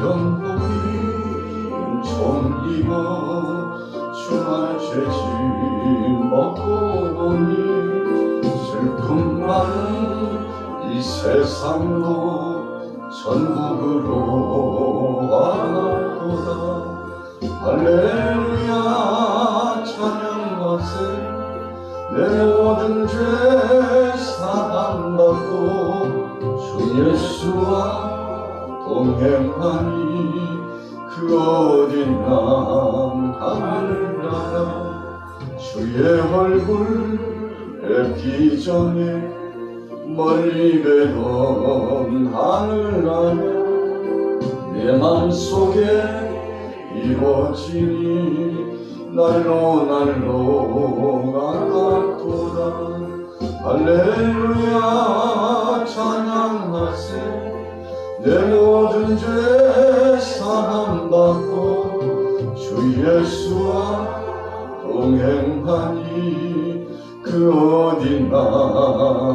영혼이 정이고 주말 죄짐 벗고 보니 슬픔 많은 이 세상도 전국으로 와도다. 할렐루야 찬양하세. 내 모든 죄 사함받고 주 예수와 동행하니 그 어디나 하늘나라. 주의 얼굴 뵙기 전에 멀리 뵈던 하늘나라 내 맘속에 이루어지니 날로 가깝도다. 할렐루야 찬양하세. 내 모든 죄 사함받고 주 예수와 동행하니 그 어디나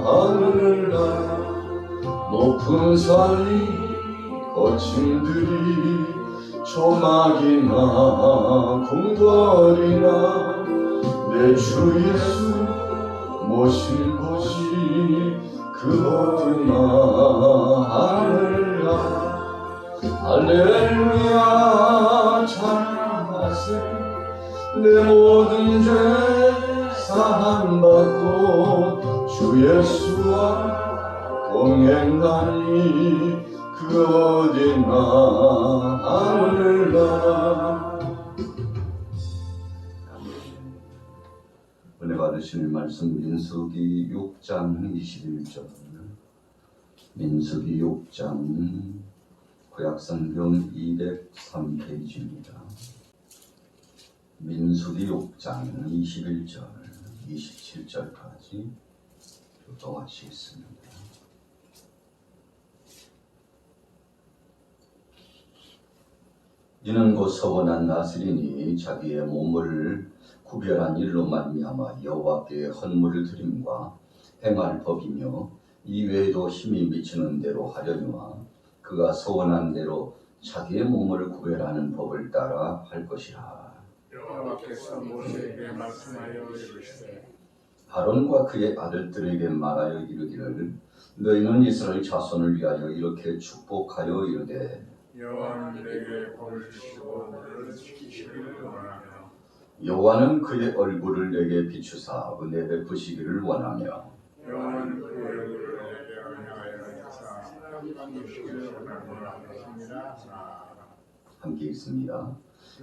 하늘나라. 높은 산이 거친들이 조막이나 궁궐이나 내 주 예수 모실 곳이 그 어디나 하늘나라. 할렐루야 찬양하세. 내 모든 죄 사함받고 주 예수와 동행하니 그 어디나 하늘나라. 은혜 받으시는 말씀 민수기 6장 21절. 민수기 6장 구약성경 203페이지입니다. 민수기 6장 21절 27절까지 교독하시겠습니다. 이는 곧 서원한 나스린이 자기의 몸을 구별한 일로 말미암아 여호와께 헌물을 드림과 행할 법이며 이외에도 힘이 미치는 대로 하려니와 그가 서원한 대로 자기의 몸을 구별하는 법을 따라 할 것이라. 여호와께서 모세에게 말씀하여 이르시되 아론과 그의 아들들에게 말하여 이르기를 너희는 이스라엘 자손을 위하여 이렇게 축복하여 이르되 여호와는 내게 복을 주시고 너를 지키시기를 원하며 여호와는 그의 얼굴을 내게 비추사 은혜 베푸시기를 원하며 여호와는 그의 얼굴을 내게 은혜하여 주사 평강 주시기를 원하십니다. 함께 있습니다.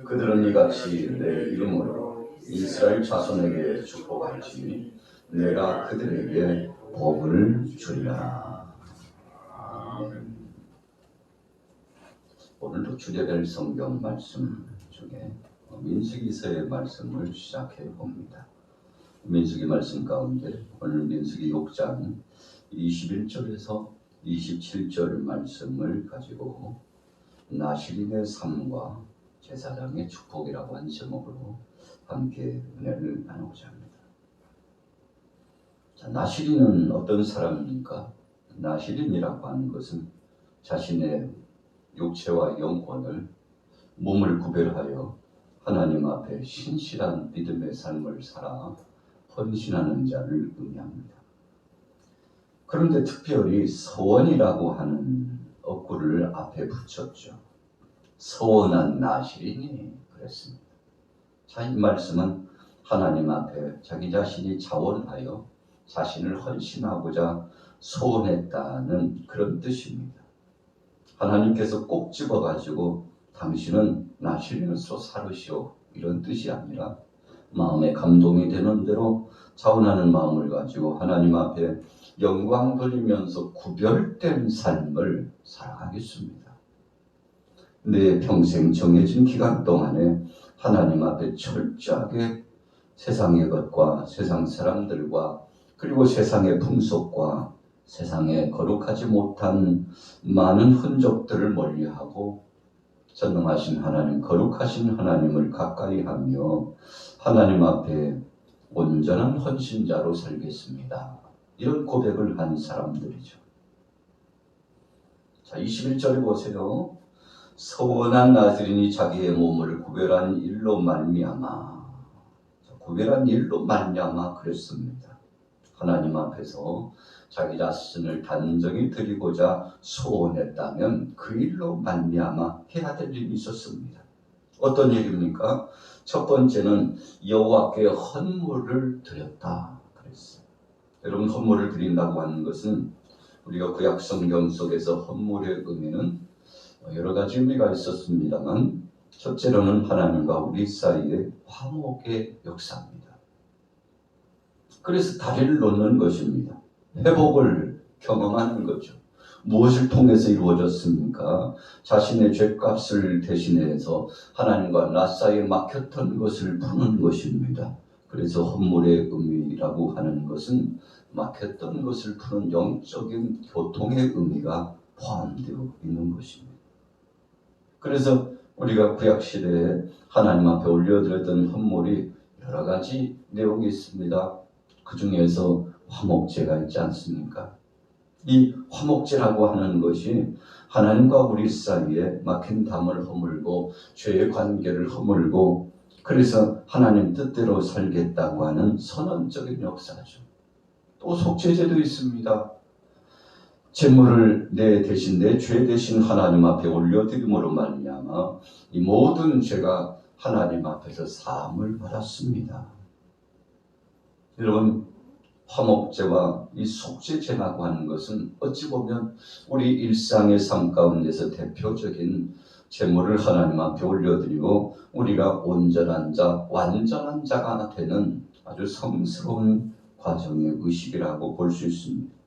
그들은 이같이 내 이름으로 이스라엘 자손에게 축복할지니 내가 그들에게 복을 주리라. 아멘. 오늘도 주제별 성경 말씀 중에 민수기서의 말씀을 시작해 봅니다. 민수기 말씀 가운데 오늘 민수기 6장 21절에서 27절 말씀을 가지고 나시린의 삶과 제사장의 축복이라고 한 제목으로 함께 은혜를 나누고자 합니다. 자, 나시린은 어떤 사람입니까? 나시린이라고 하는 것은 자신의 육체와 영혼을 몸을 구별하여 하나님 앞에 신실한 믿음의 삶을 살아 헌신하는 자를 의미합니다. 그런데 특별히 서원이라고 하는 어구를 앞에 붙였죠. 서원한 나시린이 그랬습니다. 자, 이 말씀은 하나님 앞에 자기 자신이 자원하여 자신을 헌신하고자 소원했다는 그런 뜻입니다. 하나님께서 꼭 집어가지고 당신은 나시린으로 살으시오 이런 뜻이 아니라 마음에 감동이 되는 대로 자원하는 마음을 가지고 하나님 앞에 영광 돌리면서 구별된 삶을 살아가겠습니다. 내 평생 정해진 기간 동안에 하나님 앞에 철저하게 세상의 것과 세상 사람들과 그리고 세상의 풍속과 세상에 거룩하지 못한 많은 흔적들을 멀리하고 전능하신 하나님, 거룩하신 하나님을 가까이 하며 하나님 앞에 온전한 헌신자로 살겠습니다. 이런 고백을 한 사람들이죠. 자, 21절에 보세요. 서원한 나즈린이 자기의 몸을 구별한 일로 말미암아 그랬습니다. 하나님 앞에서 자기 자신을 단정히 드리고자 소원했다면 그 일로 말미암아 해야 될 일이 있었습니다. 어떤 일입니까? 첫 번째는 여호와께 헌물을 드렸다 그랬어요. 여러분, 헌물을 드린다고 하는 것은 우리가 구약 성경 속에서 헌물의 의미는 여러 가지 의미가 있었습니다만 첫째로는 하나님과 우리 사이의 화목의 역사입니다. 그래서 다리를 놓는 것입니다. 회복을 경험하는 거죠. 무엇을 통해서 이루어졌습니까? 자신의 죄값을 대신해서 하나님과 나 사이에 막혔던 것을 푸는 것입니다. 그래서 헌물의 의미라고 하는 것은 막혔던 것을 푸는 영적인 교통의 의미가 포함되어 있는 것입니다. 그래서 우리가 구약시대에 하나님 앞에 올려드렸던 헌물이 여러 가지 내용이 있습니다. 그 중에서 화목제가 있지 않습니까? 이 화목제라고 하는 것이 하나님과 우리 사이에 막힌 담을 허물고 죄의 관계를 허물고 그래서 하나님 뜻대로 살겠다고 하는 선언적인 역사죠. 또 속죄제도 있습니다. 제물을 내 대신 내 죄 대신 하나님 앞에 올려드림으로 말미암아 이 모든 죄가 하나님 앞에서 사함을 받았습니다. 여러분, 화목제와 이 속죄제라고 하는 것은 어찌 보면 우리 일상의 삶 가운데서 대표적인 제물을 하나님 앞에 올려드리고 우리가 온전한 자, 완전한 자가 되는 아주 성스러운 과정의 의식이라고 볼 수 있습니다.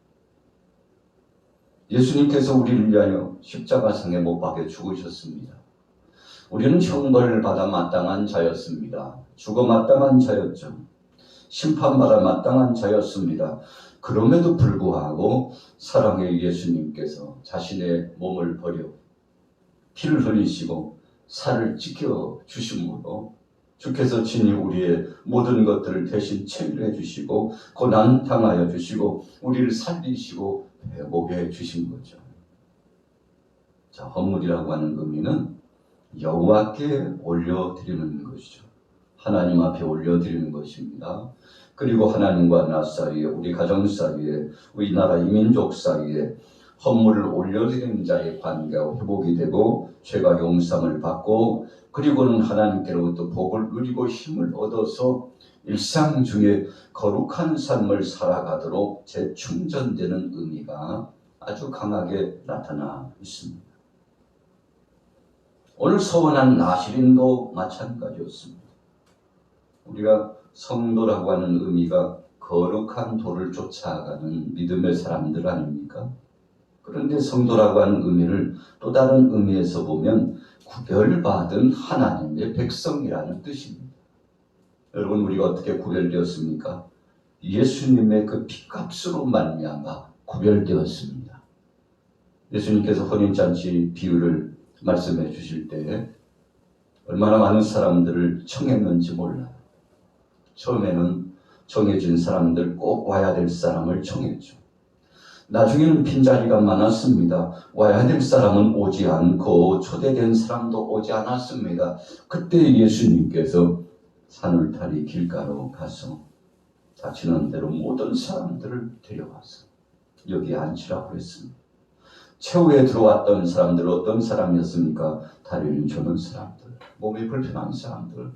예수님께서 우리를 위하여 십자가상에 못 박혀 죽으셨습니다. 우리는 형벌을 받아 마땅한 자였습니다. 죽어 마땅한 자였죠. 심판받아 마땅한 자였습니다. 그럼에도 불구하고 사랑의 예수님께서 자신의 몸을 버려 피를 흘리시고 살을 찢겨 주심으로 주께서 친히 우리의 모든 것들을 대신 체휼해 주시고 고난 당하여 주시고 우리를 살리시고 회복해 주신 거죠. 자, 헌물이라고 하는 의미는 여호와께 올려드리는 것이죠. 하나님 앞에 올려드리는 것입니다. 그리고 하나님과 나 사이에, 우리 가정 사이에, 우리나라 이민족 사이에 헌물을 올려드리는 자의 관계가 회복이 되고 죄가 용서를 받고 그리고는 하나님께로부터 복을 누리고 힘을 얻어서 일상 중에 거룩한 삶을 살아가도록 재충전되는 의미가 아주 강하게 나타나 있습니다. 오늘 서원한 나시린도 마찬가지였습니다. 우리가 성도라고 하는 의미가 거룩한 도를 쫓아가는 믿음의 사람들 아닙니까? 그런데 성도라고 하는 의미를 또 다른 의미에서 보면 구별받은 하나님의 백성이라는 뜻입니다. 여러분, 우리가 어떻게 구별되었습니까? 예수님의 그 피값으로 말미암아 구별되었습니다. 예수님께서 혼인잔치 비유를 말씀해 주실 때 얼마나 많은 사람들을 청했는지 몰라요. 처음에는 정해진 사람들, 꼭 와야 될 사람을 청했죠. 나중에는 빈자리가 많았습니다. 와야 될 사람은 오지 않고 초대된 사람도 오지 않았습니다. 그때 예수님께서 산울타리 길가로 가서 다치는 대로 모든 사람들을 데려와서 여기 앉히라고 했습니다. 최후에 들어왔던 사람들 어떤 사람이었습니까? 다리를 저는 사람들, 몸이 불편한 사람들,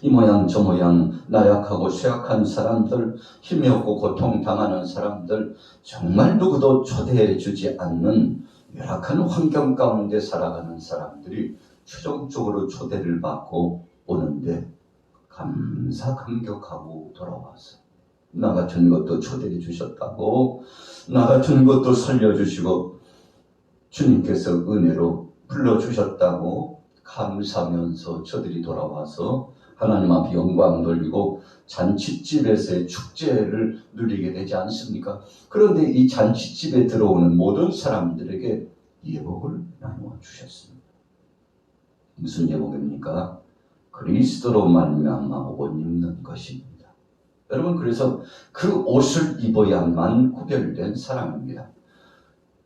이 모양 저 모양 나약하고 쇠약한 사람들, 힘이 없고 고통당하는 사람들, 정말 누구도 초대해 주지 않는 열악한 환경 가운데 살아가는 사람들이 최종적으로 초대를 받고 오는데 감사감격하고 돌아와서 나 같은 것도 초대해 주셨다고, 나 같은 것도 살려주시고 주님께서 은혜로 불러주셨다고 감사하면서 저들이 돌아와서 하나님 앞에 영광 돌리고 잔치집에서의 축제를 누리게 되지 않습니까? 그런데 이 잔치집에 들어오는 모든 사람들에게 예복을 나누어 주셨습니다. 무슨 예복입니까? 그리스도로 말미암아 옷 입는 것입니다. 여러분, 그래서 그 옷을 입어야만 구별된 사람입니다.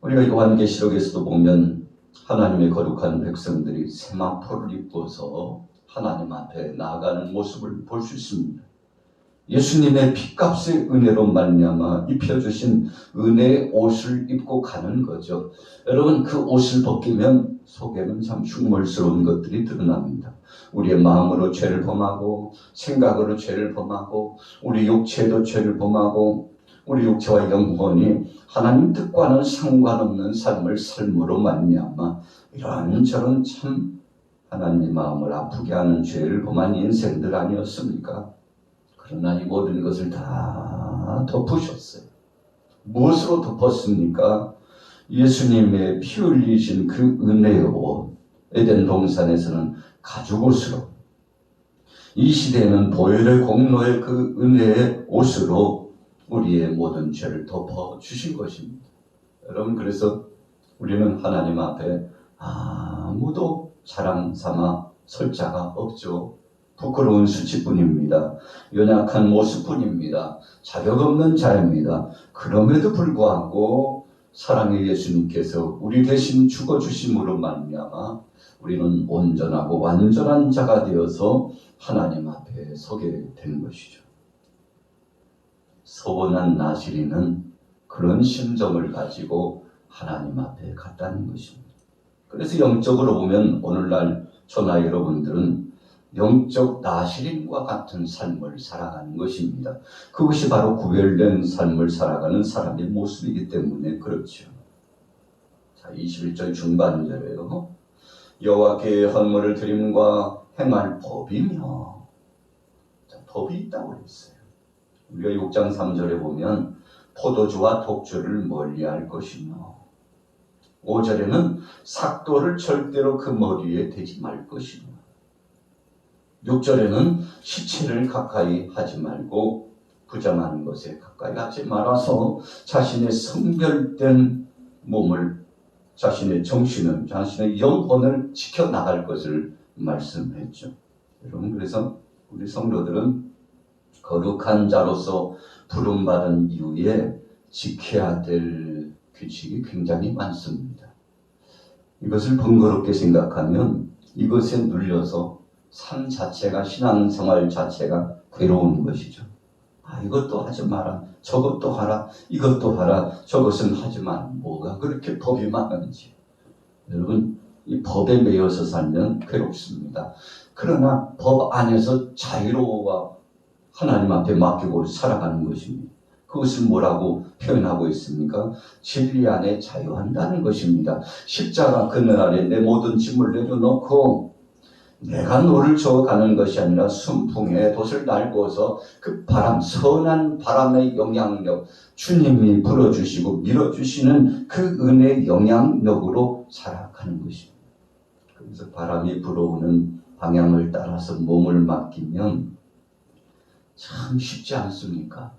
우리가 요한계시록에서도 보면 하나님의 거룩한 백성들이 세마포를 입고서 하나님 앞에 나아가는 모습을 볼 수 있습니다. 예수님의 피값의 은혜로 말미암아 입혀주신 은혜의 옷을 입고 가는 거죠. 여러분, 그 옷을 벗기면 속에는 참 흉물스러운 것들이 드러납니다. 우리의 마음으로 죄를 범하고, 생각으로 죄를 범하고, 우리 육체도 죄를 범하고, 우리 육체와 영혼이 하나님 뜻과는 상관없는 삶을 삶으로 말미암아 이런저런 참 하나님의 마음을 아프게 하는 죄를 범한 인생들 아니었습니까? 그러나 이 모든 것을 다 덮으셨어요. 무엇으로 덮었습니까? 예수님의 피 흘리신 그 은혜의 옷, 에덴 동산에서는 가죽옷으로, 이 시대에는 보혈의 공로의 그 은혜의 옷으로 우리의 모든 죄를 덮어주신 것입니다. 여러분, 그래서 우리는 하나님 앞에 아무도 자랑 삼아 설 자가 없죠. 부끄러운 수치뿐입니다. 연약한 모습뿐입니다. 자격 없는 자입니다. 그럼에도 불구하고 사랑의 예수님께서 우리 대신 죽어주심으로 말미암아 우리는 온전하고 완전한 자가 되어서 하나님 앞에 서게 된 것이죠. 서원한 나시리는 그런 심정을 가지고 하나님 앞에 갔다는 것입니다. 그래서 영적으로 보면 오늘날 저나 여러분들은 영적 나시린과 같은 삶을 살아가는 것입니다. 그것이 바로 구별된 삶을 살아가는 사람의 모습이기 때문에 그렇죠. 자, 21절 중반절에요. 여호와께 헌물을 드림과 행할 법이며, 자, 법이 있다고 했어요. 우리가 6장 3절에 보면 포도주와 독주를 멀리할 것이며, 5절에는 삭도를 절대로 그 머리에 대지 말 것이며, 6절에는 시체를 가까이 하지 말고 부정한 것에 가까이 하지 말아서 자신의 성별된 몸을, 자신의 정신을, 자신의 영혼을 지켜나갈 것을 말씀했죠. 여러분, 그래서 우리 성도들은 거룩한 자로서 부름받은 이후에 지켜야 될 규칙이 굉장히 많습니다. 이것을 번거롭게 생각하면 이것에 눌려서 삶 자체가, 신앙생활 자체가 괴로운 것이죠. 이것도 하지 마라, 저것도 하라, 이것도 하라, 저것은 하지만 뭐가 그렇게 법이 많은지. 여러분, 이 법에 매여서 살면 괴롭습니다. 그러나 법 안에서 자유로워 하나님 앞에 맡기고 살아가는 것입니다. 그것을 뭐라고 표현하고 있습니까? 진리 안에 자유한다는 것입니다. 십자가 그늘 아래 내 모든 짐을 내려놓고 내가 너를 저어가는 것이 아니라 순풍에 돛을 날고서 그 바람, 선한 바람의 영향력, 주님이 불어주시고 밀어주시는 그 은혜의 영향력으로 살아가는 것입니다. 그래서 바람이 불어오는 방향을 따라서 몸을 맡기면 참 쉽지 않습니까?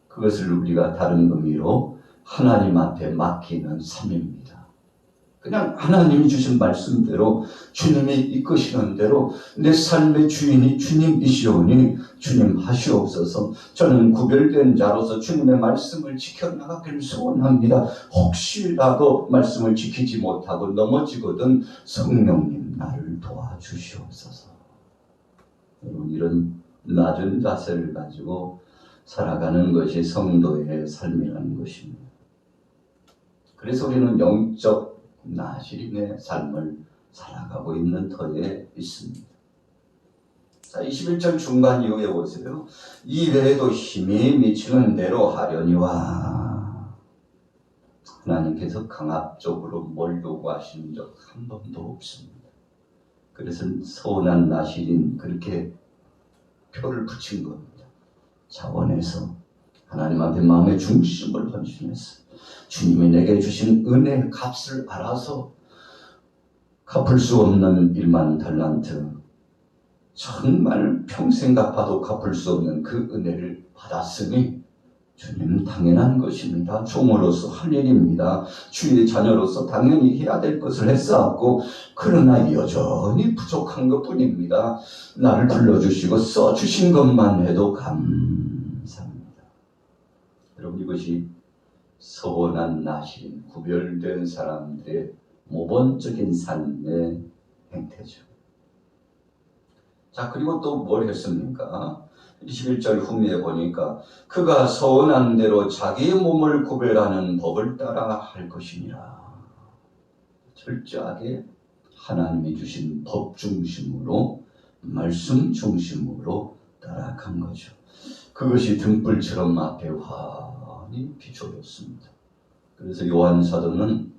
그것을 우리가 다른 의미로 하나님 앞에 맡기는 삶입니다. 그냥 하나님이 주신 말씀대로, 주님이 이끄시는 대로 내 삶의 주인이 주님이시오니 주님 하시옵소서. 저는 구별된 자로서 주님의 말씀을 지켜나가기를 소원합니다. 혹시라도 말씀을 지키지 못하고 넘어지거든 성령님 나를 도와주시옵소서. 여러분, 이런 낮은 자세를 가지고 살아가는 것이 성도의 삶이라는 것입니다. 그래서 우리는 영적 나시린의 삶을 살아가고 있는 터에 있습니다. 자, 21절 중반 이후에 보세요. 이외에도 힘이 미치는 대로 하려니와. 하나님께서 강압적으로 뭘 요구하신 적 한 번도 없습니다. 그래서 서운한 나시린 그렇게 표를 붙인 겁니다. 자원에서 하나님 앞에 마음의 중심을 헌신했어요. 주님이 내게 주신 은혜의 값을 알아서 갚을 수 없는 1만 달란트, 정말 평생 갚아도 갚을 수 없는 그 은혜를 받았으니 주님 당연한 것입니다. 종으로서 할 일입니다. 주의 자녀로서 당연히 해야 될 것을 했었고, 그러나 여전히 부족한 것뿐입니다. 나를 불러주시고 써주신 것만 해도 감사합니다. 여러분, 이것이 서원한 나신 구별된 사람들의 모범적인 삶의 행태죠. 자, 그리고 또 뭘 했습니까? 21절 후미에 보니까 그가 서원한 대로 자기의 몸을 구별하는 법을 따라 할 것이니라. 철저하게 하나님이 주신 법 중심으로, 말씀 중심으로 따라간 거죠. 그것이 등불처럼 앞에 환히 비춰졌습니다. 그래서 요한 사도는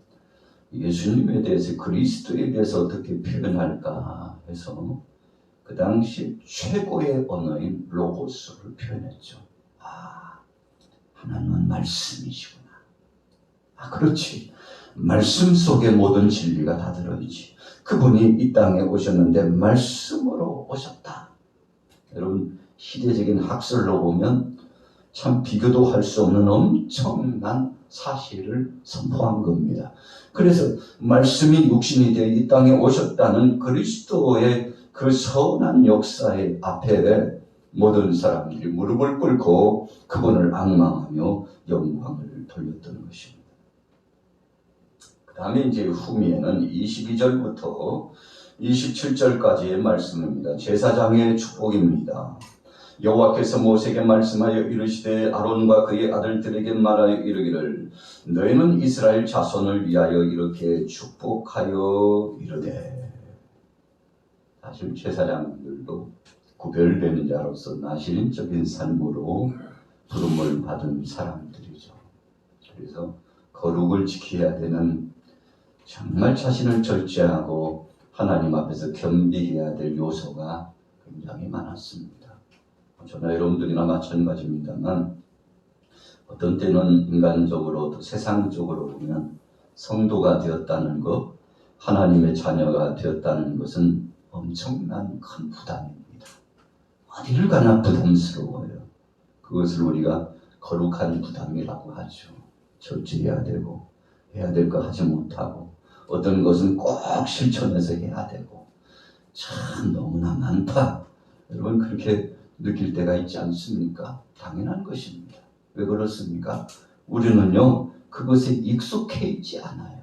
예수님에 대해서, 그리스도에 대해서 어떻게 표현할까 해서 그 당시 최고의 언어인 로고스를 표현했죠. 하나님은 말씀이시구나. 그렇지. 말씀 속에 모든 진리가 다 들어있지. 그분이 이 땅에 오셨는데 말씀으로 오셨다. 여러분, 시대적인 학설로 보면 참 비교도 할 수 없는 엄청난 사실을 선포한 겁니다. 그래서 말씀이 육신이 되어 이 땅에 오셨다는 그리스도의 그 선한 역사의 앞에 모든 사람들이 무릎을 꿇고 그분을 앙망하며 영광을 돌렸던 것입니다. 그 다음에 이제 후미에는 22절부터 27절까지의 말씀입니다. 제사장의 축복입니다. 여호와께서 모세에게 말씀하여 이르시되 아론과 그의 아들들에게 말하여 이르기를 너희는 이스라엘 자손을 위하여 이렇게 축복하여 이르되. 사실 제사장들도 구별되는 자로서 나시린적인 삶으로 부름을 받은 사람들이죠. 그래서 거룩을 지켜야 되는, 정말 자신을 절제하고 하나님 앞에서 겸비해야 될 요소가 굉장히 많았습니다. 저나 여러분들이나 마찬가지입니다만 어떤 때는 인간적으로 또 세상적으로 보면 성도가 되었다는 것, 하나님의 자녀가 되었다는 것은 엄청난 큰 부담입니다. 어디를 가나 부담스러워요. 그것을 우리가 거룩한 부담이라고 하죠. 절제해야 되고 해야 될 거 하지 못하고 어떤 것은 꼭 실천해서 해야 되고 참 너무나 많다. 여러분 그렇게 느낄 때가 있지 않습니까? 당연한 것입니다. 왜 그렇습니까? 우리는요 그것에 익숙해 있지 않아요.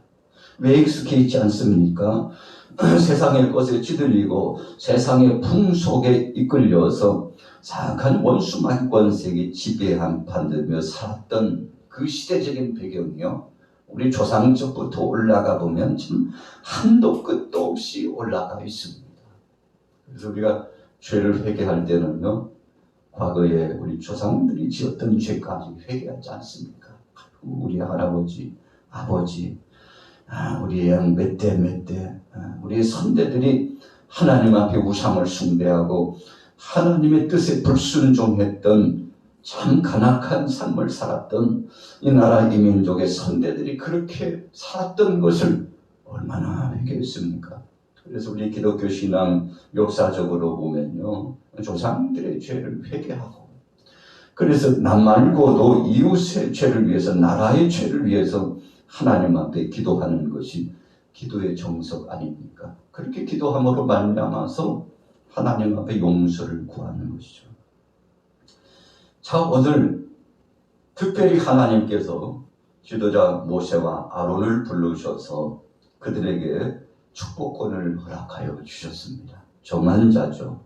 왜 익숙해 있지 않습니까? 세상의 것에 찌들리고 세상의 풍속에 이끌려서 사악한 원수마귀 권세에 지배한 받으며 살았던 그 시대적인 배경이요, 우리 조상적부터 올라가 보면 참 한도 끝도 없이 올라가 있습니다. 그래서 우리가 죄를 회개할 때는요, 과거에 우리 조상들이 지었던 죄까지 회개하지 않습니까? 우리 할아버지, 아버지, 우리의 몇 대, 우리의 선대들이 하나님 앞에 우상을 숭배하고 하나님의 뜻에 불순종했던 참 간악한 삶을 살았던 이 나라 이 민족의 선대들이 그렇게 살았던 것을 얼마나 회개했습니까? 그래서 우리 기독교 신앙 역사적으로 보면요, 조상들의 죄를 회개하고, 그래서 나 말고도 이웃의 죄를 위해서, 나라의 죄를 위해서 하나님 앞에 기도하는 것이 기도의 정석 아닙니까? 그렇게 기도함으로 말미암아서 하나님 앞에 용서를 구하는 것이죠. 자, 오늘 특별히 하나님께서 지도자 모세와 아론을 부르셔서 그들에게 축복권을 허락하여 주셨습니다. 정한 자죠.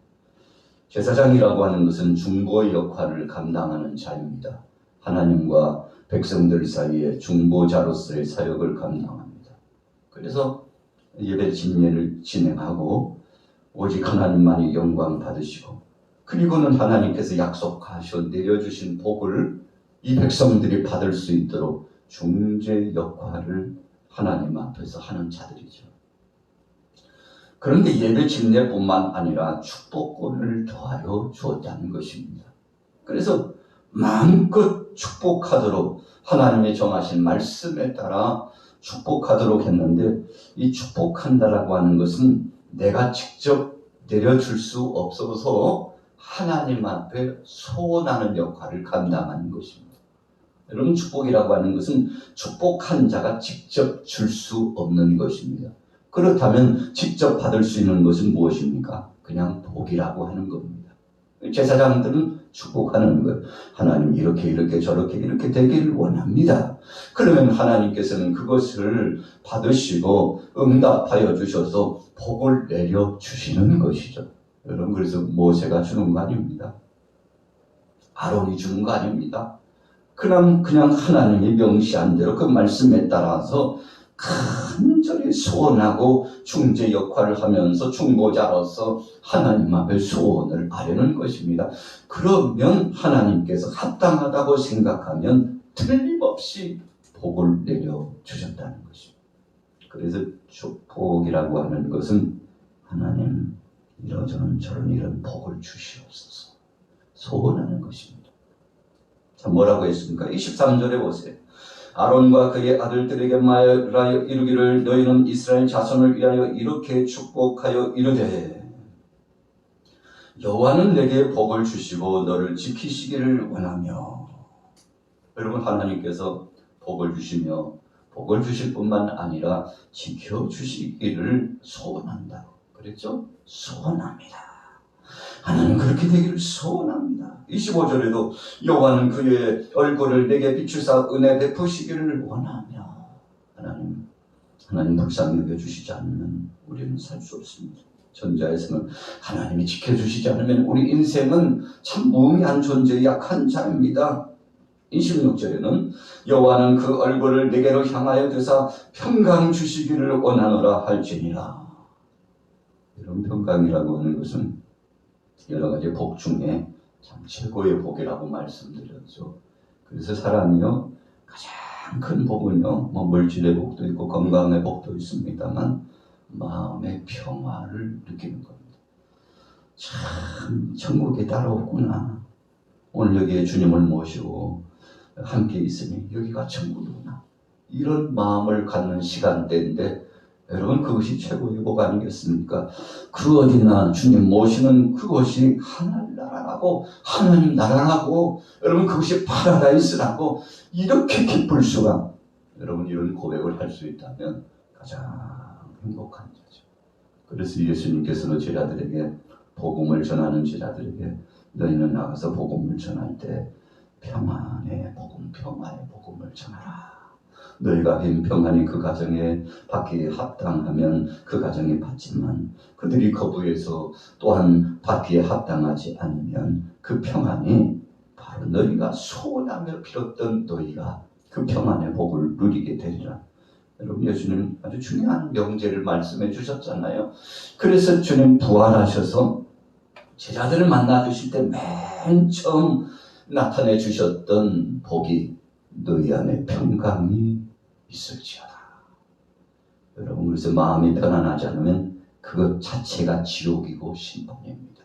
제사장이라고 하는 것은 중보 역할을 감당하는 자입니다. 하나님과 백성들 사이에 중보자로서의 사역을 감당합니다. 그래서 예배 진례를 진행하고 오직 하나님만이 영광 받으시고, 그리고는 하나님께서 약속하셔 내려주신 복을 이 백성들이 받을 수 있도록 중재 역할을 하나님 앞에서 하는 자들이죠. 그런데 예배 진례뿐만 아니라 축복권을 더하여 주었다는 것입니다. 그래서 마음껏 축복하도록 하나님의 정하신 말씀에 따라 축복하도록 했는데, 이 축복한다라고 하는 것은 내가 직접 내려줄 수 없어서 하나님 앞에 소원하는 역할을 감당하는 것입니다. 여러분, 축복이라고 하는 것은 축복한 자가 직접 줄 수 없는 것입니다. 그렇다면 직접 받을 수 있는 것은 무엇입니까? 그냥 복이라고 하는 겁니다. 제사장들은 축복하는 거예요. 하나님 이렇게 저렇게 이렇게 되기를 원합니다. 그러면 하나님께서는 그것을 받으시고 응답하여 주셔서 복을 내려 주시는 것이죠. 여러분, 그래서 모세가 주는 거 아닙니다. 아론이 주는 거 아닙니다. 그냥 하나님이 명시한 대로 그 말씀에 따라서 간절히 소원하고 중재 역할을 하면서 중보자로서 하나님 앞에 소원을 아뢰는 것입니다. 그러면 하나님께서 합당하다고 생각하면 틀림없이 복을 내려주셨다는 것입니다. 그래서 축복이라고 하는 것은 하나님 이러저런 저런 이런 복을 주시옵소서 소원하는 것입니다. 자, 뭐라고 했습니까? 23절에 보세요. 아론과 그의 아들들에게 말하여 이르기를 너희는 이스라엘 자손을 위하여 이렇게 축복하여 이르되 여호와는 내게 복을 주시고 너를 지키시기를 원하며. 여러분, 하나님께서 복을 주시며 복을 주실 뿐만 아니라 지켜주시기를 소원한다 그랬죠? 소원합니다. 하나님 그렇게 되기를 소원합니다. 25절에도 여호와는 그의 얼굴을 내게 비추사 은혜 베푸시기를 원하며. 하나님 불쌍히 여겨주시지 않으면 우리는 살 수 없습니다. 전자에서는 하나님이 지켜주시지 않으면 우리 인생은 참 무의미한 존재, 약한 자입니다. 26절에는 여호와는 그 얼굴을 내게로 향하여 드사 평강 주시기를 원하노라 할지니라. 이런 평강이라고 하는 것은 여러 가지 복 중에 참 최고의 복이라고 말씀드렸죠. 그래서 사람이요, 가장 큰 복은요, 물질의 복도 있고 건강의 복도 있습니다만 마음의 평화를 느끼는 겁니다. 참 천국이 따로 없구나. 오늘 여기에 주님을 모시고 함께 있으니 여기가 천국이구나. 이런 마음을 갖는 시간대인데 여러분, 그것이 최고의 복 아니겠습니까? 그 어디나 주님 모시는 그것이 하늘나라라고, 하나님 나라라고, 여러분 그것이 파라다이스라고 이렇게 기쁠 수가, 여러분 이런 고백을 할 수 있다면 가장 행복한 자죠. 그래서 예수님께서는 제자들에게 복음을 전하는 제자들에게 너희는 나가서 복음을 전할 때 평안의 복음, 평화의 복음을 전하라. 너희가 빈 평안이 그 가정에 받기에 합당하면 그 가정에 받지만 그들이 거부해서 또한 받기에 합당하지 않으면 그 평안이 바로 너희가 소원하며 빌었던 너희가 그 평안의 복을 누리게 되리라. 여러분, 예수님 아주 중요한 명제를 말씀해 주셨잖아요. 그래서 주님 부활하셔서 제자들을 만나 주실 때 맨 처음 나타내 주셨던 복이 너희 안에 평강이 있을지어다. 여러분, 그래서 마음이 편안하지 않으면 그것 자체가 지옥이고 심판입니다.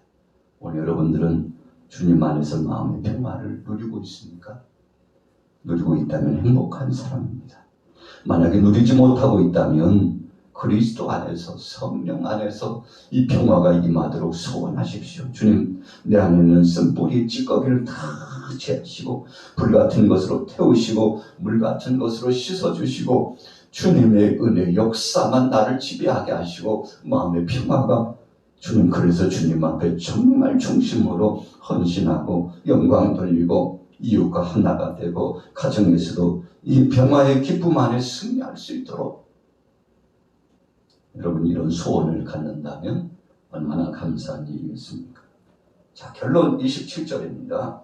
오늘 여러분들은 주님 안에서 마음의 평화를 누리고 있습니까? 누리고 있다면 행복한 사람입니다. 만약에 누리지 못하고 있다면 그리스도 안에서, 성령 안에서 이 평화가 임하도록 소원하십시오. 주님, 내 안에 있는 쓴뿌리 찌꺼기를 다 제하시고 불같은 것으로 태우시고 물같은 것으로 씻어주시고 주님의 은혜 역사만 나를 지배하게 하시고 마음의 평화가, 주님 그래서 주님 앞에 정말 중심으로 헌신하고 영광 돌리고 이웃과 하나가 되고 가정에서도 이 평화의 기쁨 안에 승리할 수 있도록 여러분 이런 소원을 갖는다면 얼마나 감사한 일이겠습니까? 자, 결론 27절입니다.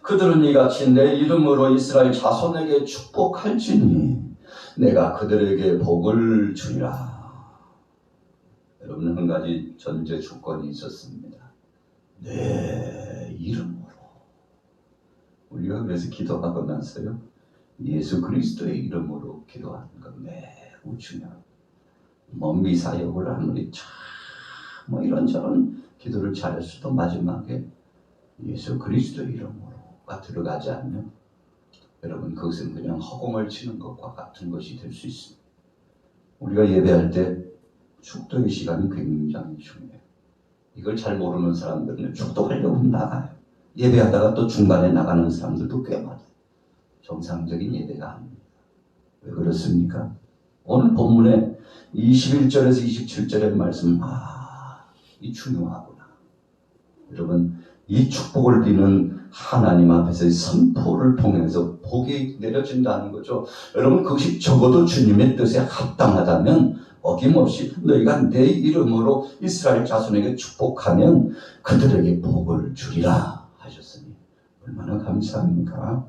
그들은 이같이 내 이름으로 이스라엘 자손에게 축복할지니 내가 그들에게 복을 주리라. 여러분, 한 가지 전제 조건이 있었습니다. 내 이름으로. 우리가 그래서 기도하고 나서요, 예수 그리스도의 이름으로 기도하는 건 매우 중요합니다. 미사역을 아무리 이런저런 기도를 잘했어도 마지막에 예수 그리스도의 이름으로가 들어가지 않으면 여러분 그것은 그냥 허공을 치는 것과 같은 것이 될 수 있습니다. 우리가 예배할 때 축도의 시간이 굉장히 중요해요. 이걸 잘 모르는 사람들은 축도하려고 나가요. 예배하다가 또 중간에 나가는 사람들도 꽤 많아요. 정상적인 예배가 아닙니다. 왜 그렇습니까? 오늘 본문에 21절에서 27절의 말씀, 이 중요하구나. 여러분, 이 축복을 비는 하나님 앞에서의 선포를 통해서 복이 내려진다는 거죠. 여러분, 그것이 적어도 주님의 뜻에 합당하다면 어김없이 너희가 내 이름으로 이스라엘 자손에게 축복하면 그들에게 복을 주리라 하셨으니 얼마나 감사합니까?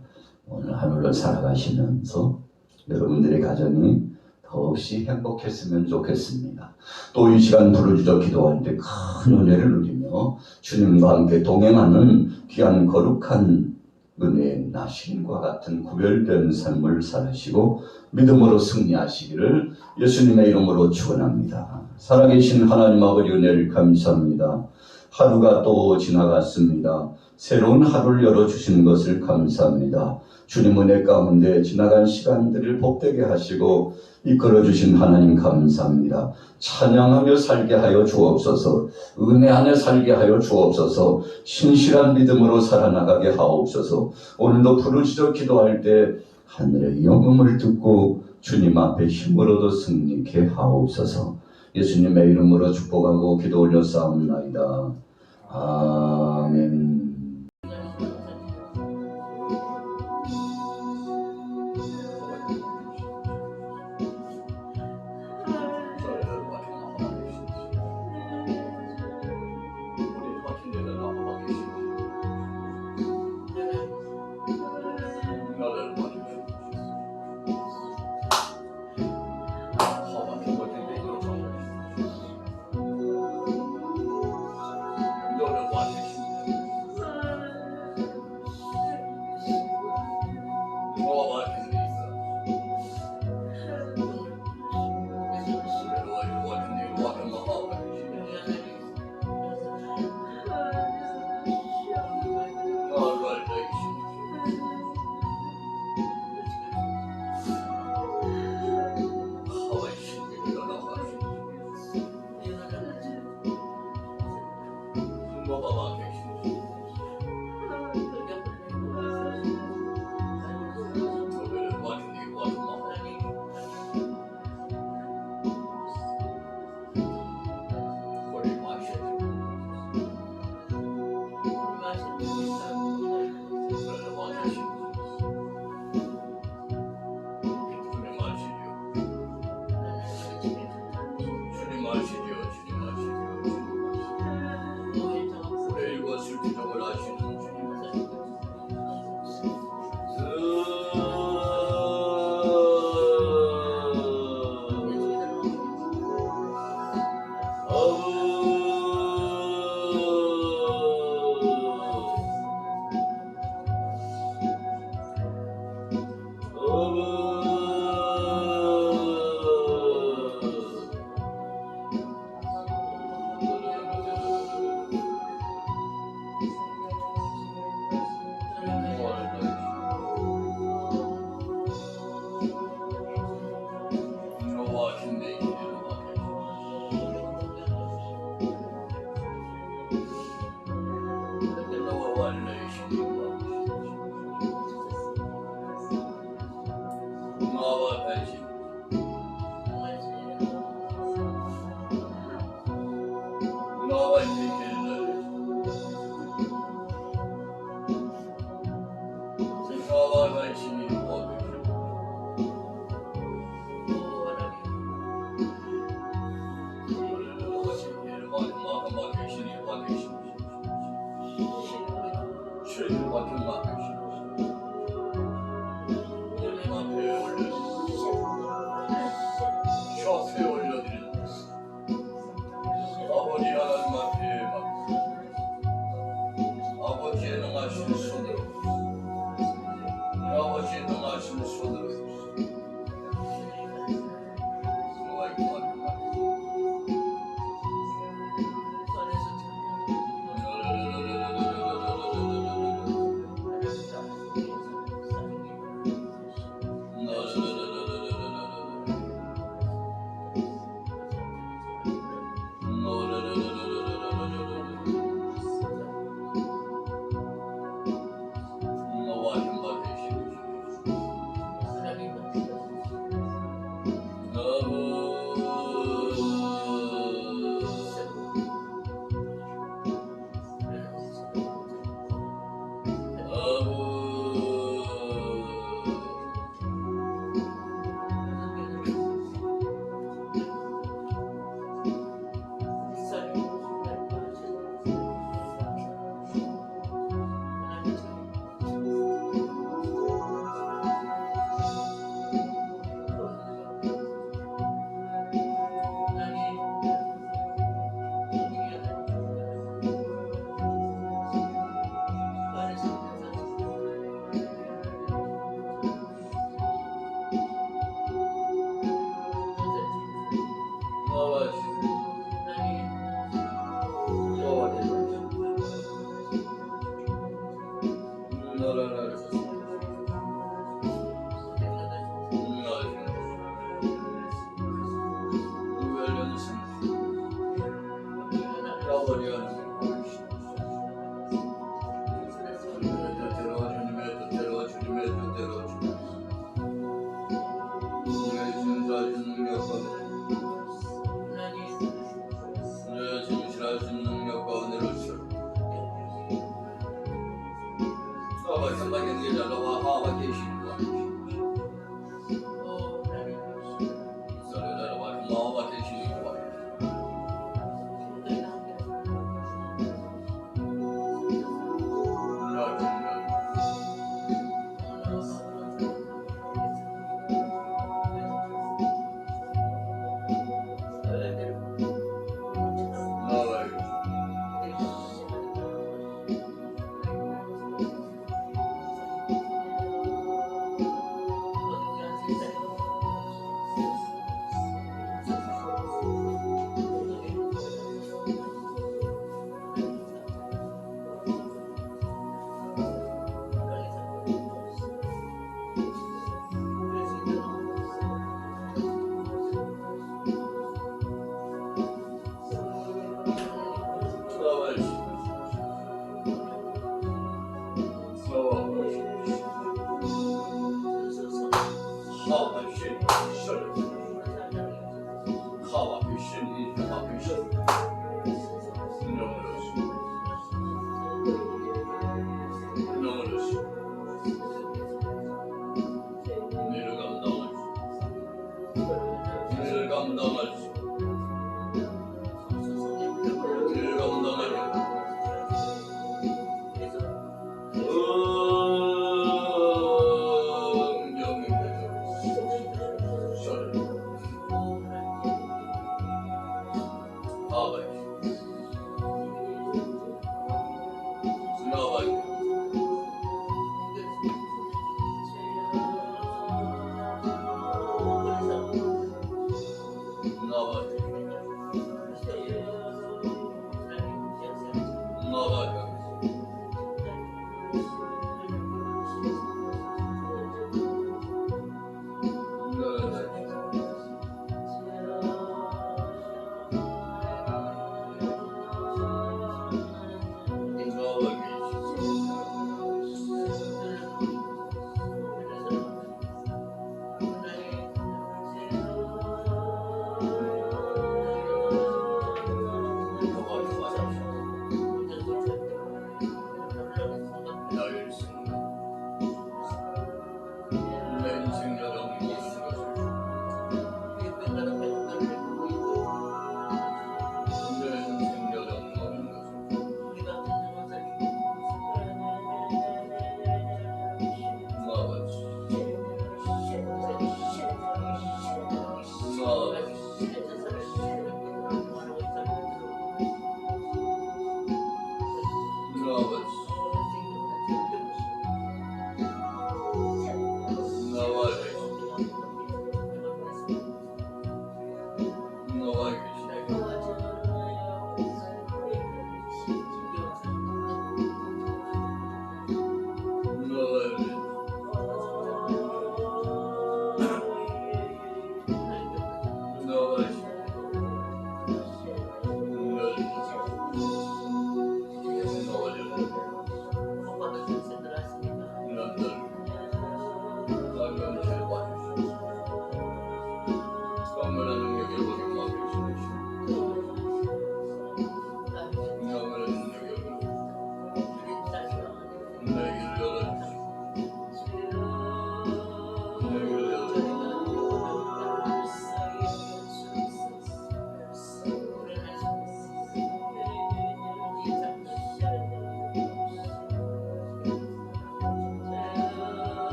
오늘 하루를 살아가시면서 여러분들의 가정이 더없이 행복했으면 좋겠습니다. 또 이 시간 부르짖어 기도할 때 큰 은혜를 누리며 주님과 함께 동행하는 귀한 거룩한 은혜의 나신과 같은 구별된 삶을 살으시고 믿음으로 승리하시기를 예수님의 이름으로 축원합니다. 살아계신 하나님 아버지 은혜를 감사합니다. 하루가 또 지나갔습니다. 새로운 하루를 열어주신 것을 감사합니다. 주님 은혜 가운데 지나간 시간들을 복되게 하시고 이끌어주신 하나님 감사합니다. 찬양하며 살게 하여 주옵소서. 은혜 안에 살게 하여 주옵소서. 신실한 믿음으로 살아나가게 하옵소서. 오늘도 부르짖어 기도할 때 하늘의 영음을 듣고 주님 앞에 힘으로도 승리케 하옵소서. 예수님의 이름으로 축복하고 기도 올려 싸움나이다. 아멘.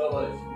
들어가 있습니다.